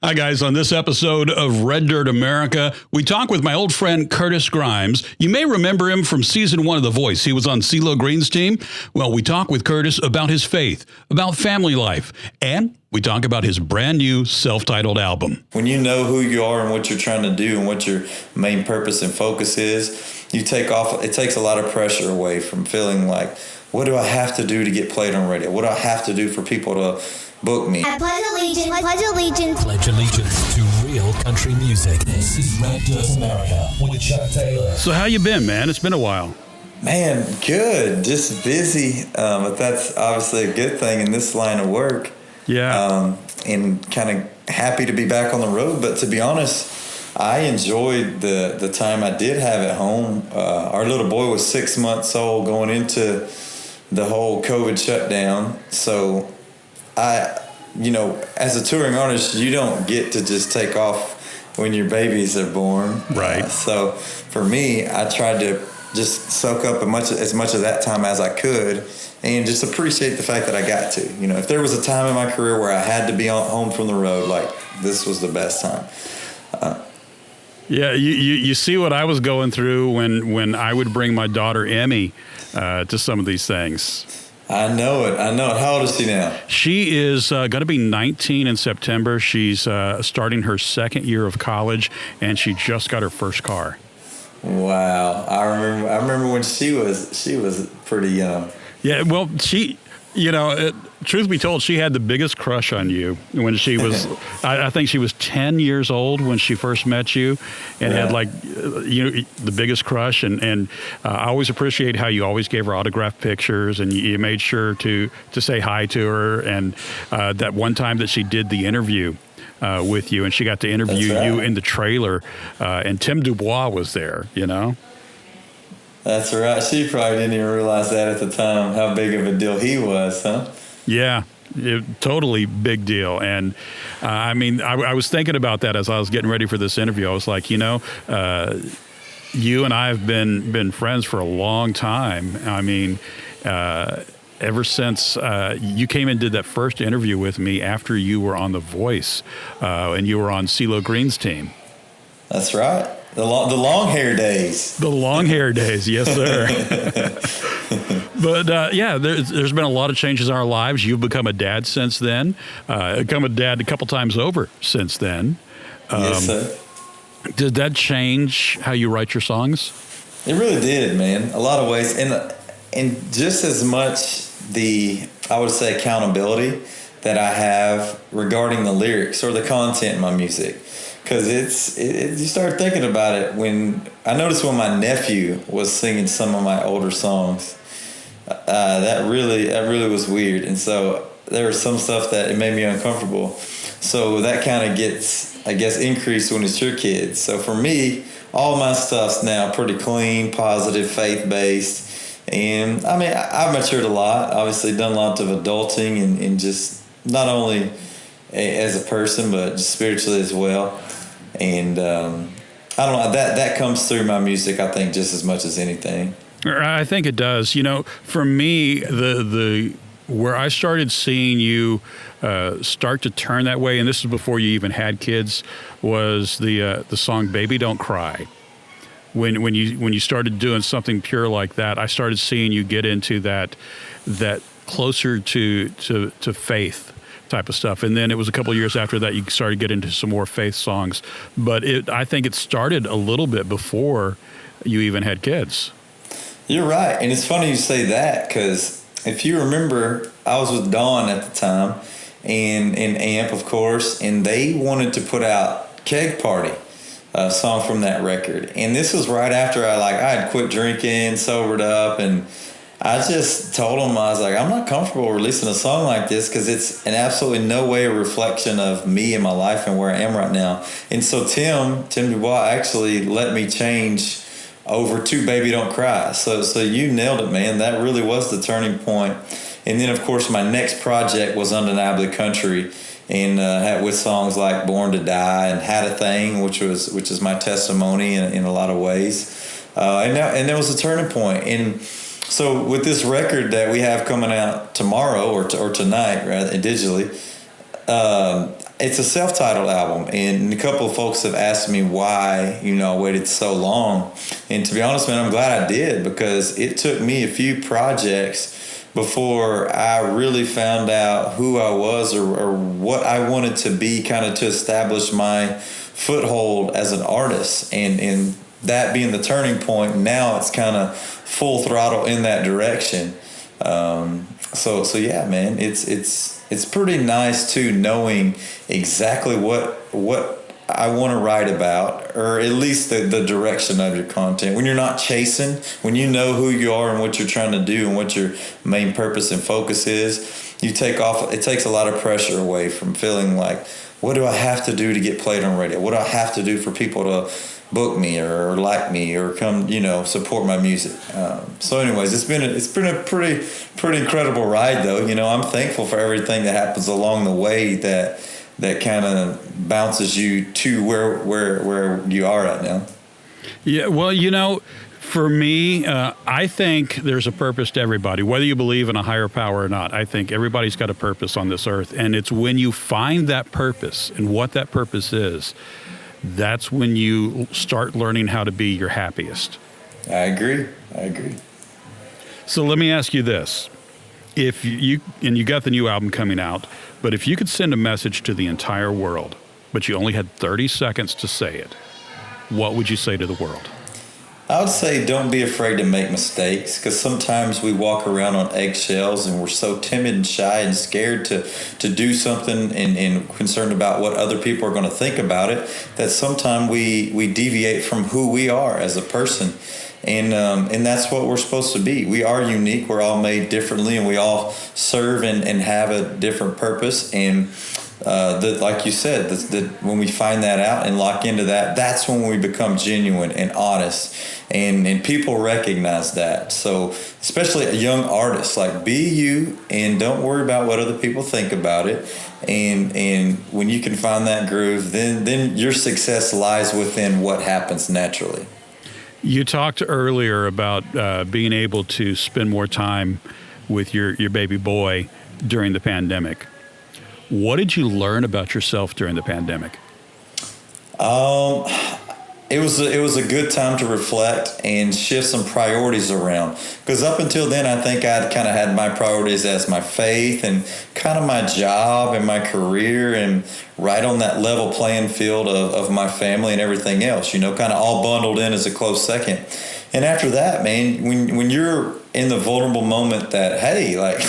Hi, guys. On this episode of Red Dirt America, we talk with my old friend Curtis Grimes. You may remember him from season 1 of The Voice. He was on CeeLo Green's team. Well, we talk with Curtis about his faith, about family life, and we talk about his brand new self-titled album. When you know who you are and what you're trying to do and what your main purpose and focus is, it takes a lot of pressure away from feeling like, what do I have to do to get played on radio? What do I have to do for people to book me? I pledge allegiance. Pledge allegiance. Pledge allegiance to real country music. This is Red Dirt America with Chuck Taylor. So how you been, man? It's been a while. Man, good. Just busy, but that's obviously a good thing in this line of work. Yeah. And kind of happy to be back on the road. But to be honest, I enjoyed the time I did have at home. Our little boy was 6 months old going into the whole COVID shutdown. So as a touring artist, you don't get to just take off when your babies are born. Right. So for me, I tried to just soak up as much of that time as I could and just appreciate the fact that I got to. You know, if there was a time in my career where I had to be home from the road, like this was the best time. Yeah, you see what I was going through when I would bring my daughter Emmy to some of these things. I know it. How old is she now? She is going to be 19 in September. She's starting her second year of college, and she just got her first car. Wow, I remember when she was pretty young. Yeah, well, truth be told, she had the biggest crush on you when she was, I think she was 10 years old when she first met you and had the biggest crush. And I always appreciate how you always gave her autographed pictures and you made sure to say hi to her. And that one time that she did the interview with you and she got to interview you in the trailer and Tim Dubois was there, you know? That's right. She probably didn't even realize that at the time, how big of a deal he was, huh? Yeah, totally big deal. And I was thinking about that as I was getting ready for this interview. I was like, you and I have been friends for a long time. I mean, ever since you came and did that first interview with me after you were on The Voice and you were on CeeLo Green's team. That's right. The long hair days. The long hair days, yes, sir. But there's been a lot of changes in our lives. You've become a dad since then. Become a dad a couple times over since then. Yes, sir. Did that change how you write your songs? It really did, man. A lot of ways, and just as much I would say accountability that I have regarding the lyrics or the content in my music. Because you start thinking about it when I noticed when my nephew was singing some of my older songs, that really was weird, and so there was some stuff that it made me uncomfortable. So that kind of gets, I guess, increased when it's your kids. So for me, all my stuff's now pretty clean, positive, faith-based, and I mean I've matured a lot. Obviously, done lots of adulting and just not only as a person but just spiritually as well. And I don't know, that comes through my music, I think, just as much as anything. I think it does. You know, for me, the where I started seeing you start to turn that way, and this is before you even had kids, was the song "Baby Don't Cry." When you started doing something pure like that, I started seeing you get into that closer to faith type of stuff. And then it was a couple of years after that you started getting into some more faith songs. But I think it started a little bit before you even had kids. You're right. And it's funny you say that because if you remember, I was with Dawn at the time and AMP, of course, and they wanted to put out Keg Party, a song from that record. And this was right after I had quit drinking, sobered up, and I just told him, I was like, I'm not comfortable releasing a song like this because it's in absolutely no way a reflection of me and my life and where I am right now. And so Tim Dubois actually let me change over to Baby Don't Cry. So you nailed it, man. That really was the turning point. And then, of course, my next project was Undeniably Country, and with songs like Born to Die and Had a Thing, which is my testimony in a lot of ways. And there was a turning point. And so with this record that we have coming out tomorrow or tonight, rather, digitally, it's a self-titled album, and a couple of folks have asked me why, I waited so long. And to be honest, man, I'm glad I did, because it took me a few projects before I really found out who I was or what I wanted to be, kind of to establish my foothold as an artist. And that being the turning point, now it's kind of full throttle in that direction. So yeah, man, it's pretty nice too, knowing exactly what I want to write about, or at least the direction of your content. When you're not chasing, when you know who you are and what you're trying to do and what your main purpose and focus is, it takes a lot of pressure away from feeling like, what do I have to do to get played on radio? What do I have to do for people to book me or like me or come, support my music? So anyways, it's been a pretty incredible ride though. I'm thankful for everything that happens along the way that kind of bounces you to where you are right now. Yeah, well, for me, I think there's a purpose to everybody, whether you believe in a higher power or not. I think everybody's got a purpose on this earth, and it's when you find that purpose and what that purpose is, that's when you start learning how to be your happiest. I agree. So let me ask you this. If you got the new album coming out, but if you could send a message to the entire world, but you only had 30 seconds to say it, what would you say to the world? I would say don't be afraid to make mistakes, because sometimes we walk around on eggshells and we're so timid and shy and scared to do something and concerned about what other people are going to think about it, that sometimes we deviate from who we are as a person. And that's what we're supposed to be. We are unique. We're all made differently, and we all serve and have a different purpose. And like you said, when we find that out and lock into that, that's when we become genuine and honest, and people recognize that. So especially a young artist, like, be you and don't worry about what other people think about it. And when you can find that groove, then your success lies within what happens naturally. You talked earlier about being able to spend more time with your baby boy during the pandemic. What did you learn about yourself during the pandemic? It was a good time to reflect and shift some priorities around, because up until then I think I'd kind of had my priorities as my faith and kind of my job and my career, and right on that level playing field of my family and everything else, kind of all bundled in as a close second. And after that, man, when you're in the vulnerable moment that, hey, like,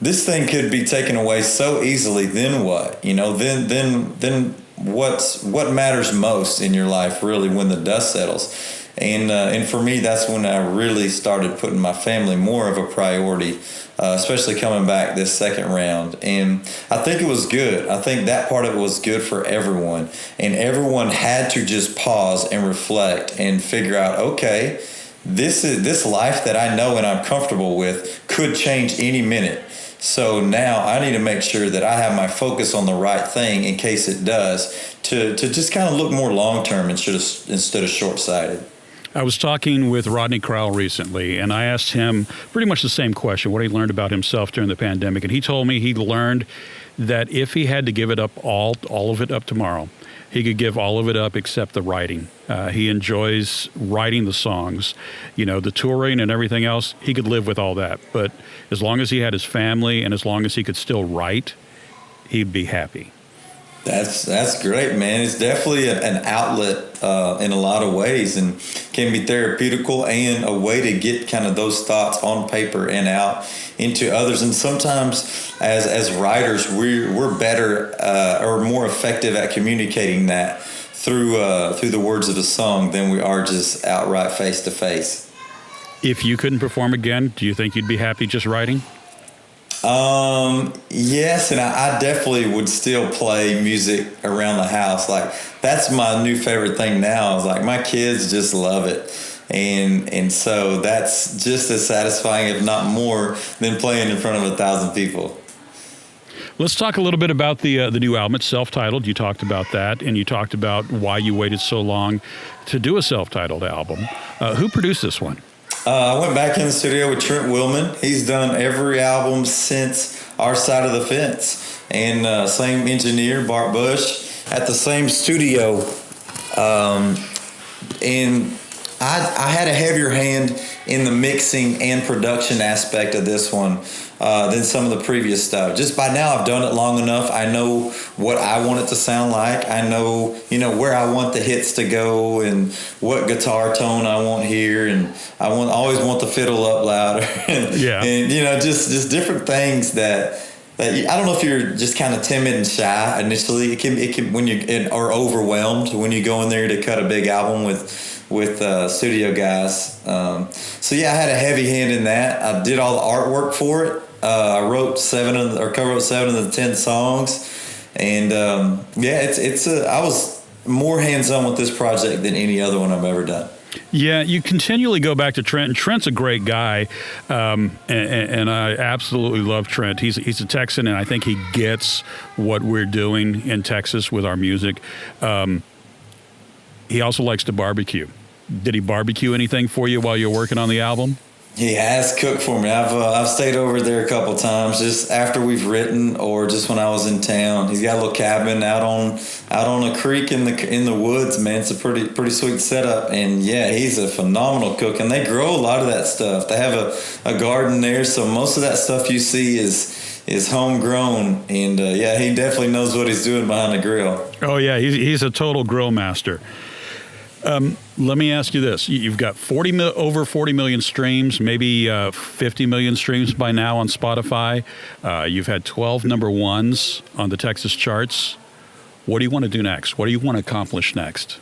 this thing could be taken away so easily, then what? Then what matters most in your life, really, when the dust settles? And for me, that's when I really started putting my family more of a priority, especially coming back this second round. And I think it was good. I think that part of it was good for everyone. And everyone had to just pause and reflect and figure out, okay, this life that I know and I'm comfortable with could change any minute. So now I need to make sure that I have my focus on the right thing in case it does, to just kind of look more long-term instead of short-sighted. I was talking with Rodney Crowell recently, and I asked him pretty much the same question, what he learned about himself during the pandemic. And he told me he learned that if he had to give it up, all of it up tomorrow, he could give all of it up except the writing. He enjoys writing the songs, the touring and everything else. He could live with all that. But as long as he had his family and as long as he could still write, he'd be happy. That's great, man. It's definitely an outlet in a lot of ways, and can be therapeutical and a way to get kind of those thoughts on paper and out into others. And sometimes as writers, we're better or more effective at communicating that through the words of a song than we are just outright face to face. If you couldn't perform again, do you think you'd be happy just writing? Yes, and I definitely would still play music around the house. Like, that's my new favorite thing now, is like my kids just love it. And so that's just as satisfying, if not more, than playing in front of 1,000 people. Let's talk a little bit about the new album. It's self-titled. You talked about that, and you talked about why you waited so long to do a self-titled album. Who produced this one? I went back in the studio with Trent Willman. He's done every album since Our Side of the Fence. And same engineer, Bart Bush, at the same studio. And I had a heavier hand in the mixing and production aspect of this one than some of the previous stuff. Just by now, I've done it long enough. I know what I want it to sound like. I know, where I want the hits to go and what guitar tone I want here, and I always want the fiddle up louder. and just different things that I don't know if you're just kind of timid and shy initially. It can when you are overwhelmed when you go in there to cut a big album with studio guys. So yeah, I had a heavy hand in that. I did all the artwork for it. I co-wrote 7 of the 10 songs, and I was more hands-on with this project than any other one I've ever done. Yeah, you continually go back to Trent, and Trent's a great guy, and I absolutely love Trent. He's a Texan, and I think he gets what we're doing in Texas with our music. He also likes to barbecue. Did he barbecue anything for you while you're working on the album? He has cooked for me. I've stayed over there a couple times, just after we've written, or just when I was in town. He's got a little cabin out on a creek in the woods, man. It's a pretty sweet setup, and yeah, he's a phenomenal cook. And they grow a lot of that stuff. They have a garden there, so most of that stuff you see is homegrown. And he definitely knows what he's doing behind the grill. Oh yeah, he's a total grill master. Let me ask you this. You've got over 40 million streams, maybe 50 million streams by now on Spotify. You've had 12 number ones on the Texas charts. What do you want to do next? What do you want to accomplish next?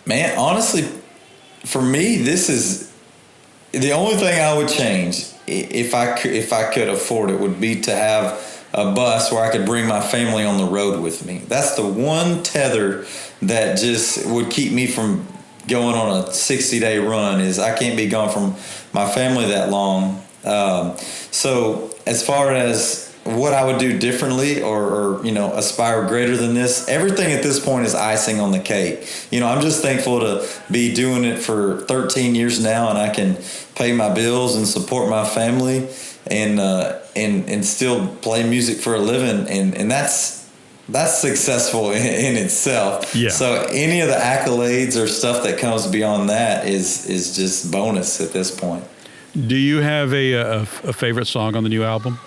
Man, honestly, for me, this is the only thing I would change if I could afford it would be to have a bus where I could bring my family on the road with me. That's the one tether that just would keep me from going on a 60-day run, is I can't be gone from my family that long. So as far as what I would do differently or aspire greater than this, everything at this point is icing on the cake. I'm just thankful to be doing it for 13 years now, and I can pay my bills and support my family and still play music for a living, and that's successful in itself. Yeah. So any of the accolades or stuff that comes beyond that is just bonus at this point. Do you have a favorite song on the new album?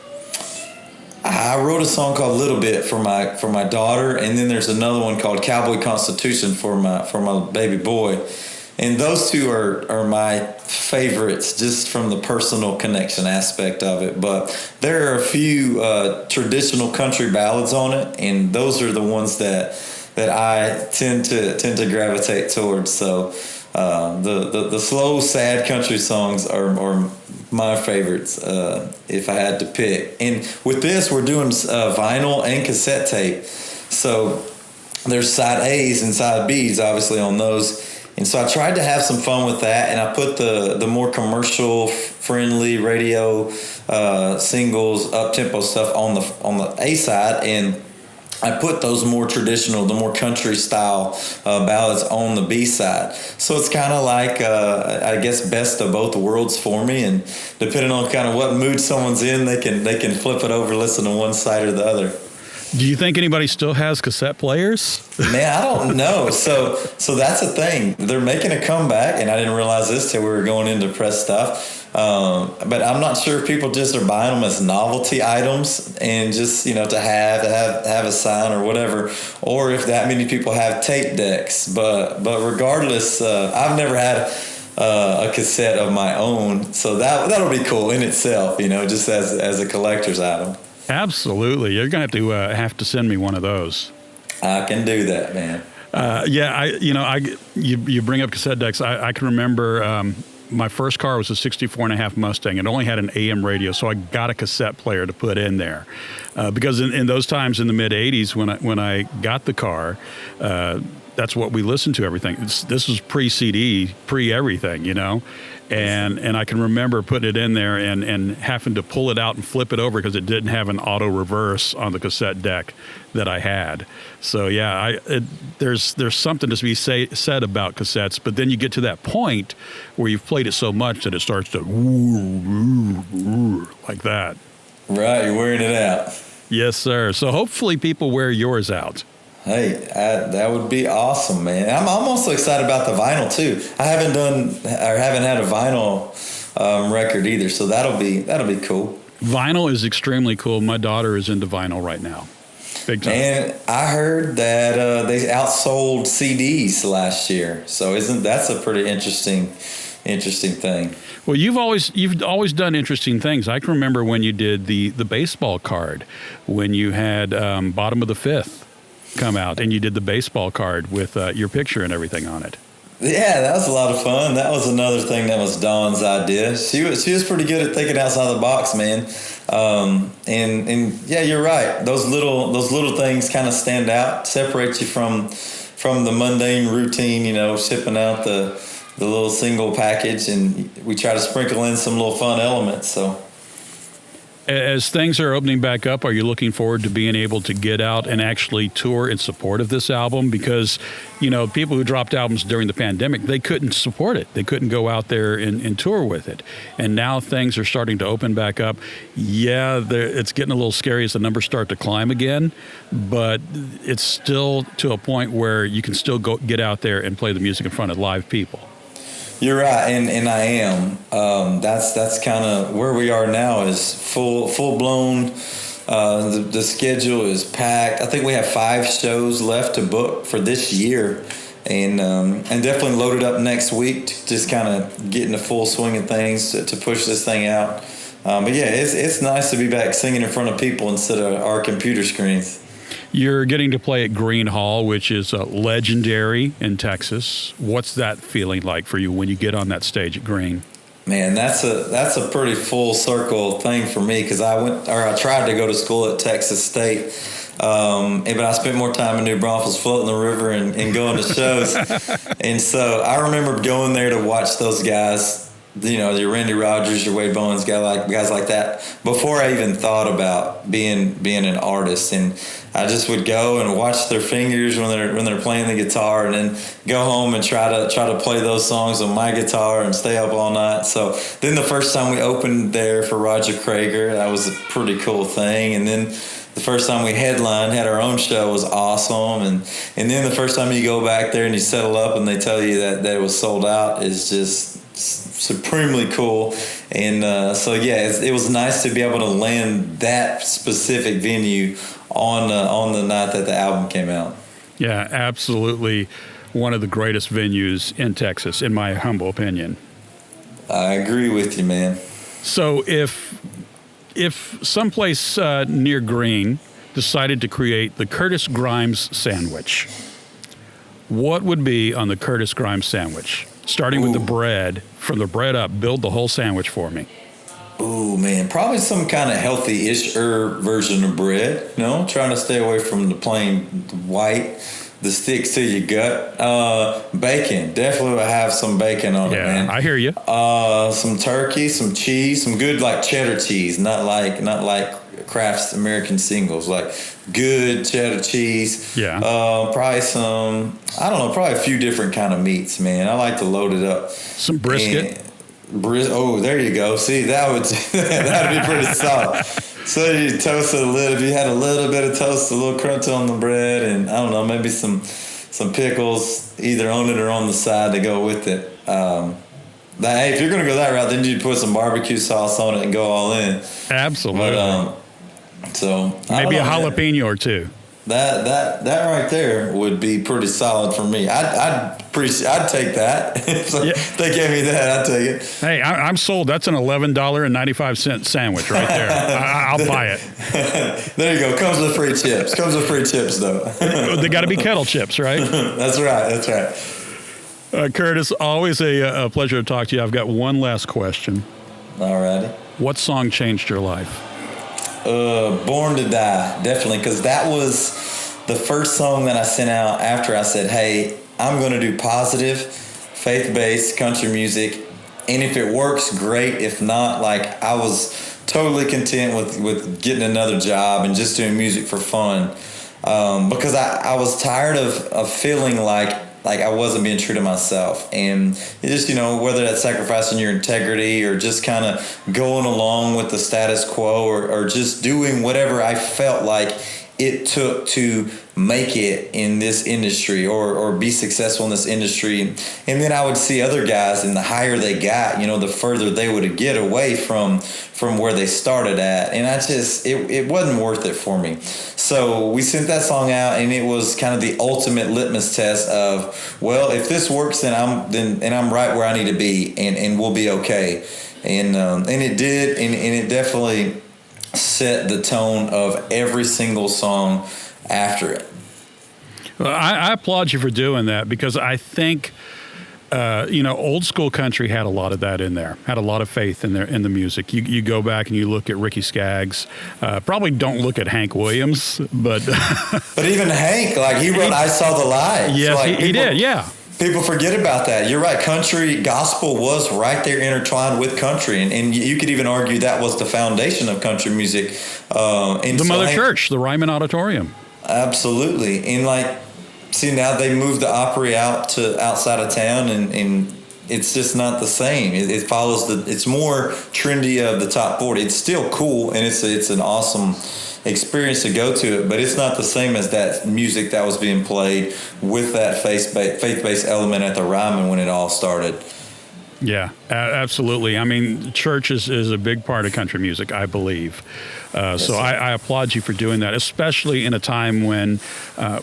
I wrote a song called "Little Bit" for my daughter, and then there's another one called "Cowboy Constitution" for my baby boy. And those two are my favorites, just from the personal connection aspect of it. But there are a few traditional country ballads on it, and those are the ones that I tend to gravitate towards. So the slow, sad country songs are my favorites if I had to pick. And with this, we're doing vinyl and cassette tape. So there's side A's and side B's, obviously, on those. And so I tried to have some fun with that, and I put the more commercial friendly radio singles, up-tempo stuff on the A side, and I put those more traditional, the more country style ballads on the B side. So it's kind of like, I guess, best of both worlds for me. And depending on kind of what mood someone's in, they can flip it over, listen to one side or the other. Do you think anybody still has cassette players? Man, I don't know. So that's the thing. They're making a comeback, and I didn't realize this till we were going into press stuff. But I'm not sure if people just are buying them as novelty items and just, to have a sign or whatever, or if that many people have tape decks. But regardless, I've never had a cassette of my own, so that'll be cool in itself, just as a collector's item. Absolutely. You're going to have to send me one of those. I can do that, man. You bring up cassette decks. I can remember my first car was a 64.5 Mustang. It only had an AM radio, so I got a cassette player to put in there. Because in those times in the mid 80s when I got the car, that's what we listened to. Everything. This was pre-CD, pre-everything, and I can remember putting it in there and having to pull it out and flip it over because it didn't have an auto reverse on the cassette deck that I had. So yeah, there's something to be said about cassettes, but then you get to that point where you've played it so much that it starts to like that. Right, you're wearing it out. Yes, sir. So hopefully people wear yours out. Hey, that would be awesome, man. I'm also excited about the vinyl too. I haven't had a vinyl record either, so that'll be cool. Vinyl is extremely cool. My daughter is into vinyl right now, big time. And I heard that they outsold CDs last year. So that's a pretty interesting thing. Well, you've always done interesting things. I can remember when you did the baseball card, when you had Bottom of the Fifth come out and you did the baseball card with your picture and everything on it. Yeah, that was a lot of fun. That was another thing that was Dawn's idea. She was pretty good at thinking outside the box, man. And yeah, you're right. Those little things kind of stand out, separate you from the mundane routine. Shipping out the little single package, and we try to sprinkle in some little fun elements. So. As things are opening back up, are you looking forward to being able to get out and actually tour in support of this album? Because, people who dropped albums during the pandemic, they couldn't support it. They couldn't go out there and tour with it. And now things are starting to open back up. Yeah, it's getting a little scary as the numbers start to climb again, but it's still to a point where you can still get out there and play the music in front of live people. You're right, and I am. That's kind of where we are now. Is full blown. The schedule is packed. I think we have 5 shows left to book for this year, and definitely loaded up next week. Just kind of getting the full swing of things to push this thing out. But yeah, it's nice to be back singing in front of people instead of our computer screens. You're getting to play at Green Hall, which is legendary in Texas. What's that feeling like for you when you get on that stage at Green? Man, that's a pretty full circle thing for me because I tried to go to school at Texas State, but I spent more time in New Braunfels floating the river and going to shows. And so I remember going there to watch those guys. Your Randy Rogers, your Wade Bowens, guys like that. Before I even thought about being an artist, and I just would go and watch their fingers when they're playing the guitar, and then go home and try to play those songs on my guitar and stay up all night. So then the first time we opened there for Roger Krager, that was a pretty cool thing, and then the first time we had our own show was awesome, and then the first time you go back there and you settle up and they tell you that it was sold out is just supremely cool. And so yeah, it was nice to be able to land that specific venue on the night that the album came out. Yeah, absolutely, one of the greatest venues in Texas, in my humble opinion. I agree with you, man. So if someplace near Green decided to create the Curtis Grimes sandwich, what would be on the Curtis Grimes sandwich? Starting with the bread, from the bread up, build the whole sandwich for me. Ooh, man, probably some kind of healthy-ish version of bread. Trying to stay away from the plain white, the sticks to your gut. Bacon, definitely will have some bacon on it, man. I hear you. Some turkey, some cheese, some good like cheddar cheese, not like Kraft's American Singles, like good cheddar cheese. Yeah. Probably probably a few different kind of meats, man. I like to load it up. Some brisket. There you go. See, that'd be pretty solid. So you toast it a little. If you had a little bit of toast, a little crunch on the bread, and I don't know, maybe some pickles either on it or on the side to go with it. Hey, if you're gonna go that route, then you'd put some barbecue sauce on it and go all in. Absolutely. But, so maybe a jalapeno or two. That right there would be pretty solid for me. I'd take that. If they gave me that, I'd take it. Hey, I'm sold. That's an $11.95 sandwich right there. I'll buy it. There you go. Comes with free chips. Though. They got to be kettle chips, right? That's right. Curtis, always a pleasure to talk to you. I've got one last question. All righty. What song changed your life? Born to Die, definitely, because that was the first song that I sent out after I said, hey, I'm going to do positive, faith-based country music. And if it works, great. If not, like, I was totally content with getting another job and just doing music for fun. Because I was tired of feeling like I wasn't being true to myself. And it just, whether that's sacrificing your integrity or just kind of going along with the status quo or just doing whatever I felt like it took to make it in this industry or be successful in this industry. And then I would see other guys, and the higher they got, the further they would get away from where they started at. And it wasn't worth it for me. So we sent that song out, and it was kind of the ultimate litmus test of, well, if this works, then I'm right where I need to be, and we'll be okay. And it did, and it definitely set the tone of every single song after it. Well, I applaud you for doing that, because I think, old school country had a lot of that in there, had a lot of faith in the music. You go back and you look at Ricky Skaggs, probably don't look at Hank Williams, but but even Hank, like, he wrote "I Saw the Light." Yes, so, like, he did, yeah. People forget about that. You're right. Country gospel was right there intertwined with country. And you could even argue that was the foundation of country music. The Mother Church, the Ryman Auditorium. Absolutely. And see, now they moved the Opry out to outside of town, and it's just not the same. It follows it's more trendy of the top 40. It's still cool, and it's an awesome experience to go to it, but it's not the same as that music that was being played with that faith-based element at the Ryman when it all started. Yeah, absolutely. I mean, church is a big part of country music, I believe. So I applaud you for doing that, especially in a time when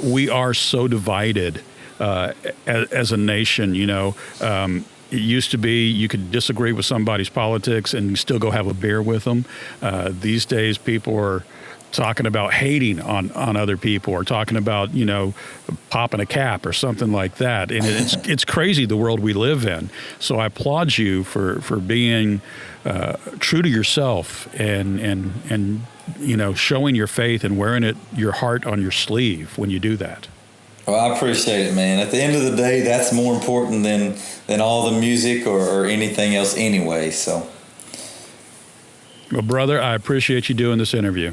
we are so divided as a nation. It used to be you could disagree with somebody's politics and still go have a beer with them. These days, people are talking about hating on other people, or talking about, popping a cap or something like that. And it's crazy, the world we live in. So I applaud you for being true to yourself and showing your faith and wearing your heart on your sleeve when you do that. Well, I appreciate it, man. At the end of the day, that's more important than all the music or anything else anyway. So, well, brother, I appreciate you doing this interview.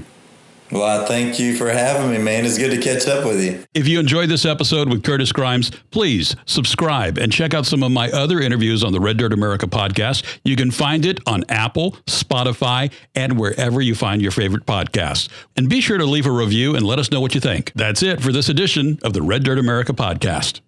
Well, I thank you for having me, man. It's good to catch up with you. If you enjoyed this episode with Curtis Grimes, please subscribe and check out some of my other interviews on the Red Dirt America podcast. You can find it on Apple, Spotify, and wherever you find your favorite podcasts. And be sure to leave a review and let us know what you think. That's it for this edition of the Red Dirt America podcast.